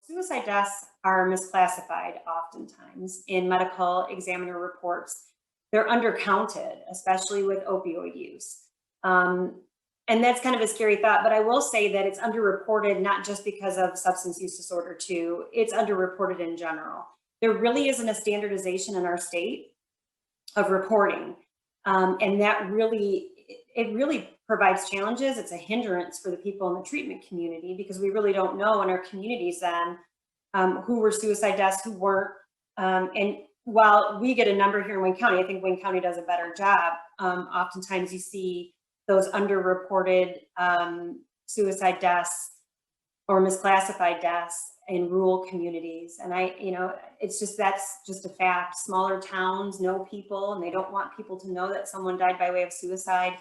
suicide deaths are misclassified oftentimes in medical examiner reports. They're undercounted, especially with opioid use. And that's kind of a scary thought, but I will say that it's underreported, not just because of substance use disorder too, it's underreported in general. There really isn't a standardization in our state of reporting. And that really, it really provides challenges. It's a hindrance for the people in the treatment community because we really don't know in our communities then who were suicide deaths, who weren't. And while we get a number here in Wayne County, I think Wayne County does a better job. Oftentimes you see those underreported suicide deaths or misclassified deaths in rural communities. And it's just, that's just a fact. Smaller towns know people and they don't want people to know that someone died by way of suicide,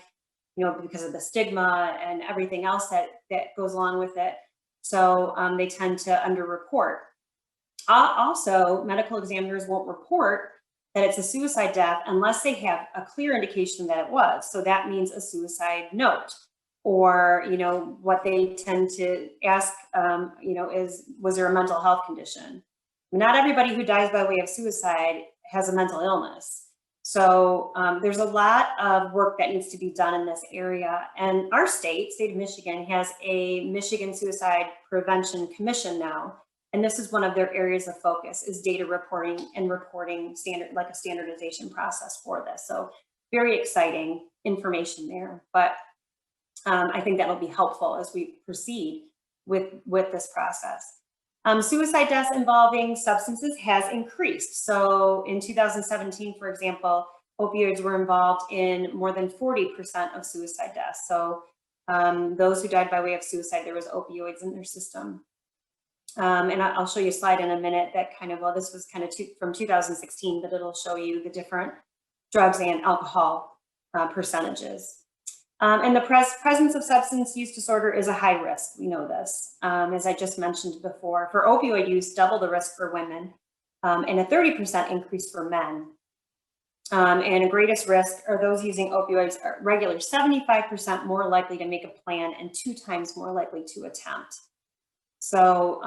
because of the stigma and everything else that goes along with it. So they tend to underreport. Also, medical examiners won't report that it's a suicide death unless they have a clear indication that it was. So that means a suicide note, or what they tend to ask, is, was there a mental health condition? Not everybody who dies by way of suicide has a mental illness. So there's a lot of work that needs to be done in this area. And our state of Michigan, has a Michigan Suicide Prevention Commission now. And this is one of their areas of focus, is data reporting and reporting like a standardization process for this. So very exciting information there. But I think that'll be helpful as we proceed with this process. Suicide deaths involving substances has increased. So in 2017, for example, opioids were involved in more than 40% of suicide deaths. So those who died by way of suicide, there was opioids in their system. And I'll show you a slide in a minute that kind of, well, this was kind of from 2016, but it'll show you the different drugs and alcohol percentages. And the presence of substance use disorder is a high risk. We know this, as I just mentioned before. For opioid use, double the risk for women, and a 30% increase for men. And the greatest risk are those using opioids are regular, 75% more likely to make a plan and 2 times more likely to attempt. So,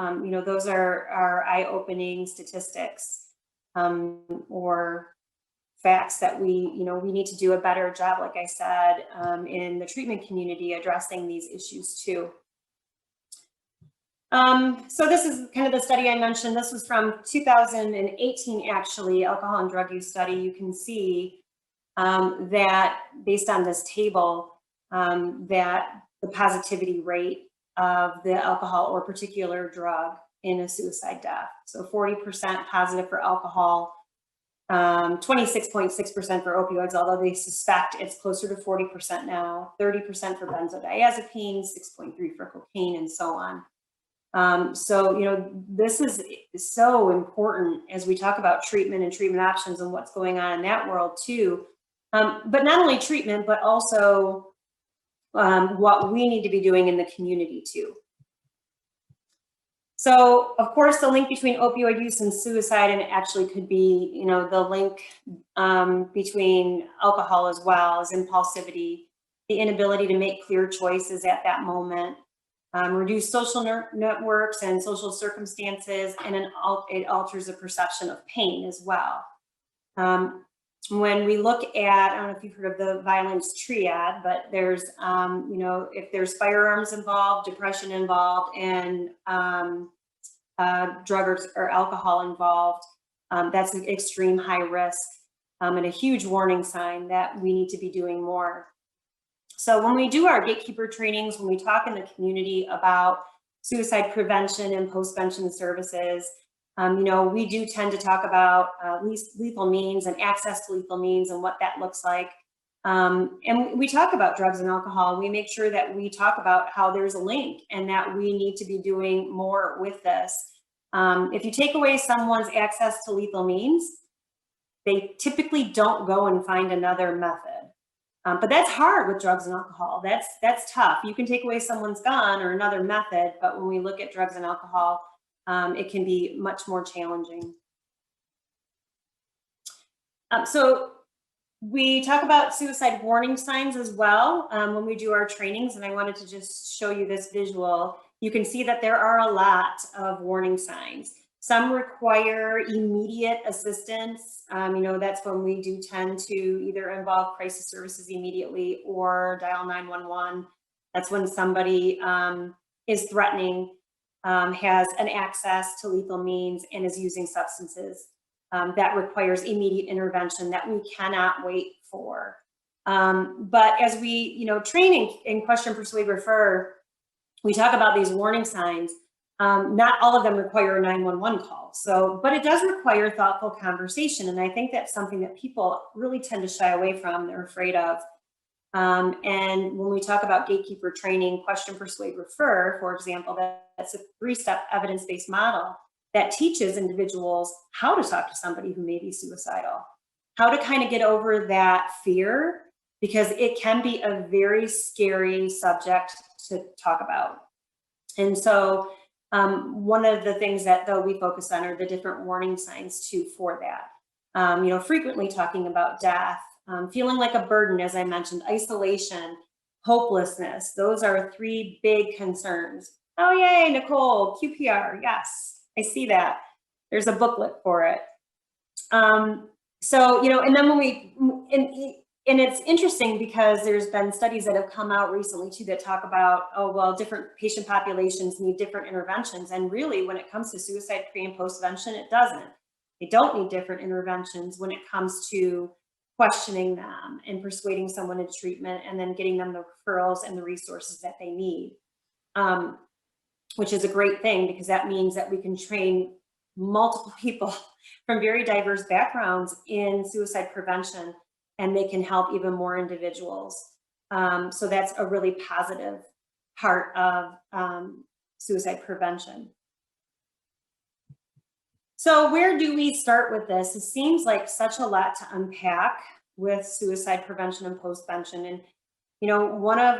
those are eye-opening statistics or facts that we need to do a better job, like I said, in the treatment community addressing these issues too. So this is kind of the study I mentioned. This was from 2018, actually, alcohol and drug use study. You can see that based on this table, that the positivity rate of the alcohol or particular drug in a suicide death. So 40% positive for alcohol, 26.6% for opioids, although they suspect it's closer to 40% now, 30% for benzodiazepines, 6.3% for cocaine, and so on. So, this is so important as we talk about treatment and treatment options and what's going on in that world too. But not only treatment, but also what we need to be doing in the community too. So, of course, the link between opioid use and suicide, and it actually could be, the link between alcohol as well as impulsivity, the inability to make clear choices at that moment, reduced social networks and social circumstances, and it alters the perception of pain as well. When we look at, I don't know if you've heard of the violence triad, but there's, if there's firearms involved, depression involved, and drug or alcohol involved, that's an extreme high risk and a huge warning sign that we need to be doing more. So when we do our gatekeeper trainings, when we talk in the community about suicide prevention and postvention services, we do tend to talk about lethal means and access to lethal means and what that looks like. And we talk about drugs and alcohol. We make sure that we talk about how there's a link and that we need to be doing more with this. If you take away someone's access to lethal means, they typically don't go and find another method. But that's hard with drugs and alcohol. That's tough. You can take away someone's gun or another method, but when we look at drugs and alcohol, it can be much more challenging. So we talk about suicide warning signs as well when we do our trainings, and I wanted to just show you this visual. you can see that there are a lot of warning signs. Some require immediate assistance. That's when we do tend to either involve crisis services immediately or dial 911. That's when somebody is threatening, has an access to lethal means, and is using substances. That requires immediate intervention that we cannot wait for. But as we, train in question, persuade, refer, we talk about these warning signs. Not all of them require a 911 call. But it does require thoughtful conversation. And I think that's something that people really tend to shy away from, they're afraid of. And when we talk about gatekeeper training, question, persuade, refer, for example, that's a 3-step evidence-based model that teaches individuals how to talk to somebody who may be suicidal, how to kind of get over that fear, because it can be a very scary subject to talk about. And so one of the things that though we focus on are the different warning signs too for that. Frequently talking about death, feeling like a burden, as I mentioned, isolation, hopelessness. Those are 3 big concerns. Oh, yay, Nicole, QPR, yes, I see that. There's a booklet for it. And then when and it's interesting because there's been studies that have come out recently too that talk about, different patient populations need different interventions. And really, when it comes to suicide pre and post-vention, it doesn't. They don't need different interventions when it comes to questioning them and persuading someone into treatment and then getting them the referrals and the resources that they need, which is a great thing because that means that we can train multiple people from very diverse backgrounds in suicide prevention, and they can help even more individuals. So that's a really positive part of suicide prevention. So where do we start with this? It seems like such a lot to unpack with suicide prevention and postvention. And,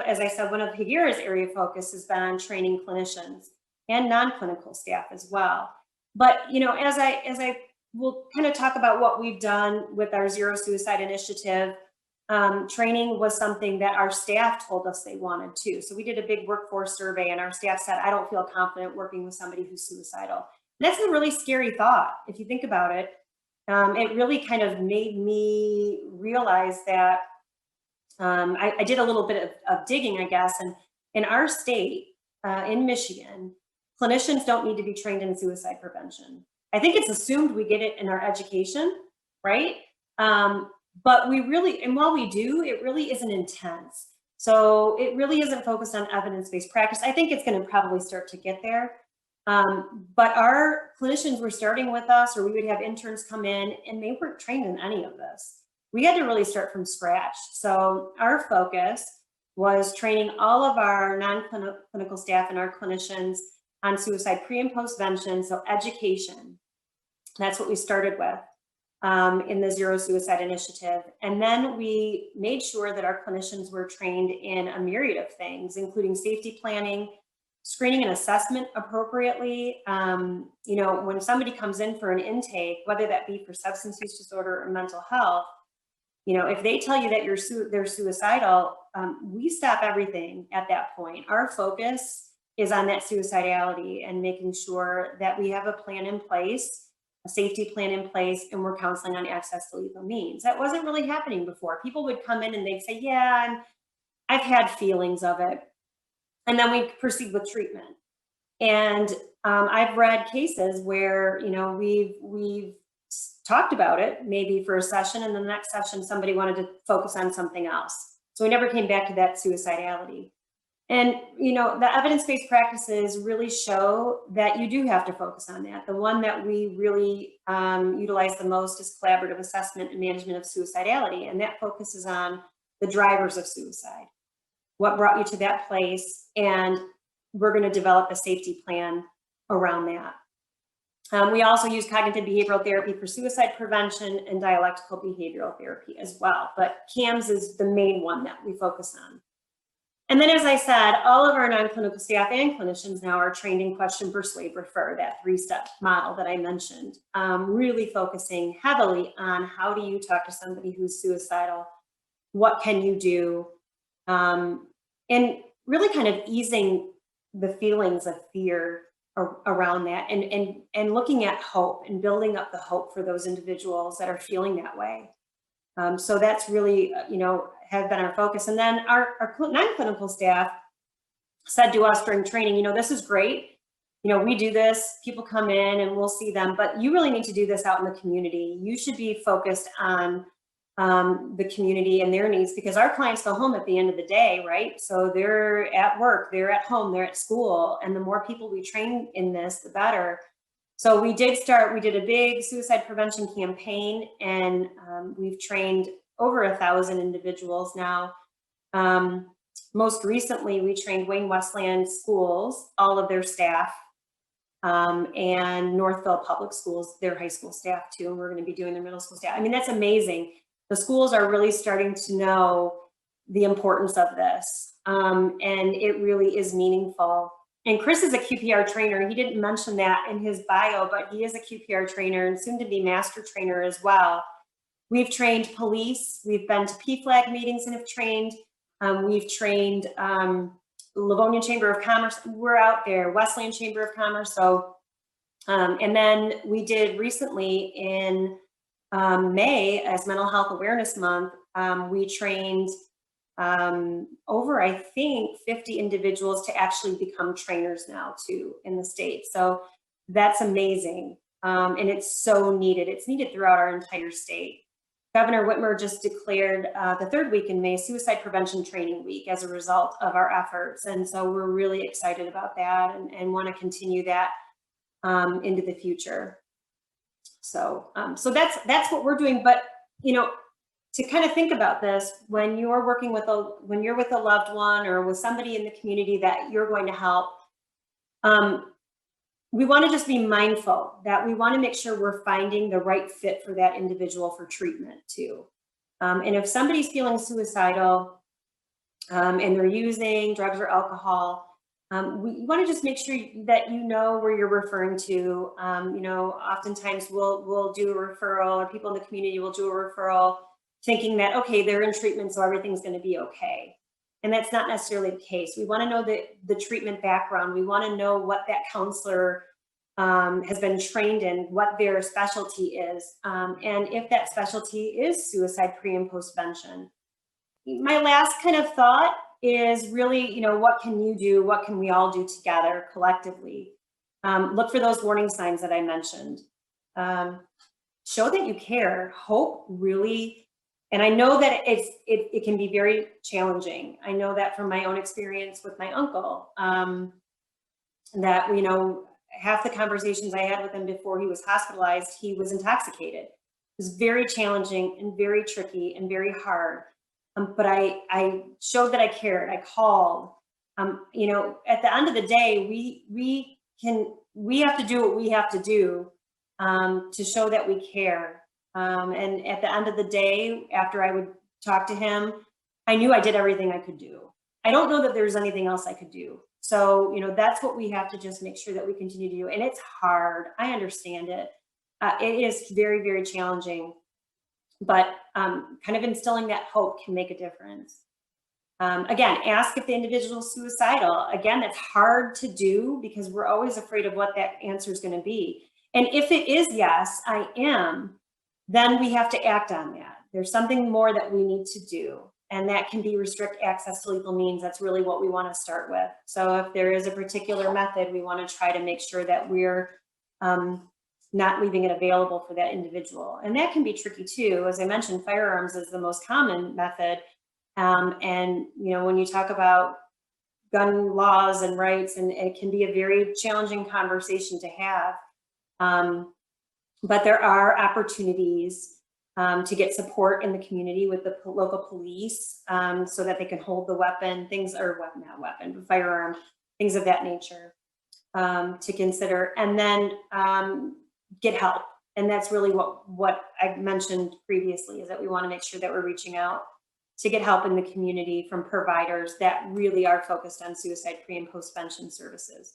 as I said, one of Hegira's area of focus has been on training clinicians and non-clinical staff as well. But, as I will kind of talk about what we've done with our Zero Suicide Initiative, training was something that our staff told us they wanted to. So we did a big workforce survey and our staff said, I don't feel confident working with somebody who's suicidal. That's a really scary thought. If you think about it, it really kind of made me realize that I did a little bit of digging, I guess. And in our state, in Michigan, clinicians don't need to be trained in suicide prevention. I think it's assumed we get it in our education, right? But we really, and while we do, it really isn't intense. So it really isn't focused on evidence-based practice. I think it's going to probably start to get there. But our clinicians were starting with us, or we would have interns come in and they weren't trained in any of this. We had to really start from scratch. So our focus was training all of our non-clinical staff and our clinicians on suicide pre and postvention, so education. That's what we started with in the Zero Suicide Initiative. And then we made sure that our clinicians were trained in a myriad of things, including safety planning, screening and assessment appropriately. When somebody comes in for an intake, whether that be for substance use disorder or mental health, if they tell you that they're suicidal, we stop everything at that point. Our focus is on that suicidality and making sure that we have a plan in place, a safety plan in place, and we're counseling on access to lethal means. That wasn't really happening before. People would come in and they'd say, yeah, I've had feelings of it. And then we proceed with treatment. And I've read cases where, we've talked about it maybe for a session, and the next session somebody wanted to focus on something else. So we never came back to that suicidality. And, the evidence-based practices really show that you do have to focus on that. The one that we really utilize the most is collaborative assessment and management of suicidality. And that focuses on the drivers of suicide, what brought you to that place, and we're going to develop a safety plan around that. We also use cognitive behavioral therapy for suicide prevention and dialectical behavioral therapy as well. But CAMS is the main one that we focus on. And then, as I said, all of our non-clinical staff and clinicians now are trained in question, persuade, refer, that 3-step model that I mentioned, really focusing heavily on how do you talk to somebody who's suicidal, what can you do, and really kind of easing the feelings of fear around that, and looking at hope and building up the hope for those individuals that are feeling that way. So that's really, have been our focus. And then our non-clinical staff said to us during training, this is great. We do this, people come in and we'll see them, but you really need to do this out in the community. You should be focused on the community and their needs, because our clients go home at the end of the day, right? So they're at work, they're at home, they're at school, and the more people we train in this, the better. So we did a big suicide prevention campaign, and we've trained over 1,000 individuals now. Most recently, we trained Wayne Westland schools, all of their staff, and Northville Public Schools, their high school staff too, and we're going to be doing their middle school staff. I mean, that's amazing. The schools are really starting to know the importance of this, and it really is meaningful. And Chris is a QPR trainer. He didn't mention that in his bio, but he is a QPR trainer and soon to be master trainer as well. We've trained police. We've been to PFLAG meetings and have trained. We've trained Livonia Chamber of Commerce. We're out there, Westland Chamber of Commerce. So, and then we did recently in May, as Mental Health Awareness Month, we trained over, I think, 50 individuals to actually become trainers now too in the state. So that's amazing. And it's so needed. It's needed throughout our entire state. Governor Whitmer just declared the third week in May Suicide Prevention Training Week as a result of our efforts. And so we're really excited about that and want to continue that into the future. So that's what we're doing. But, to kind of think about this, when you're working with when you're with a loved one or with somebody in the community that you're going to help, we want to just be mindful that we want to make sure we're finding the right fit for that individual for treatment too. And if somebody's feeling suicidal and they're using drugs or alcohol, we want to just make sure that you know where you're referring to. Oftentimes we'll do a referral, or people in the community will do a referral thinking that, okay, they're in treatment, so everything's going to be okay. And that's not necessarily the case. We want to know the treatment background. We want to know what that counselor has been trained in, what their specialty is, and if that specialty is suicide pre and postvention. My last kind of thought is really, what can you do? What can we all do together collectively? Look for those warning signs that I mentioned. Show that you care. Hope really. And I know that it can be very challenging. I know that from my own experience with my uncle, that, half the conversations I had with him before he was hospitalized, he was intoxicated. It was very challenging and very tricky and very hard. But I showed that I cared. I called. At the end of the day, we have to do what we have to do to show that we care. And at the end of the day, after I would talk to him, I knew I did everything I could do. I don't know that there's anything else I could do. So, that's what we have to just make sure that we continue to do. And it's hard. I understand it. It is very, very challenging. But kind of instilling that hope can make a difference. Again, ask if the individual is suicidal. Again, that's hard to do because we're always afraid of what that answer is going to be. And if it is yes, I am, then we have to act on that. There's something more that we need to do, and that can be restrict access to lethal means. That's really what we want to start with. So if there is a particular method, we want to try to make sure that we're not leaving it available for that individual. And that can be tricky too. As I mentioned, firearms is the most common method. And when you talk about gun laws and rights, and it can be a very challenging conversation to have. But there are opportunities to get support in the community with the local police so that they can hold the weapon, firearm, things of that nature to consider. And then get help. And that's really what I mentioned previously, is that we want to make sure that we're reaching out to get help in the community from providers that really are focused on suicide pre and postvention services.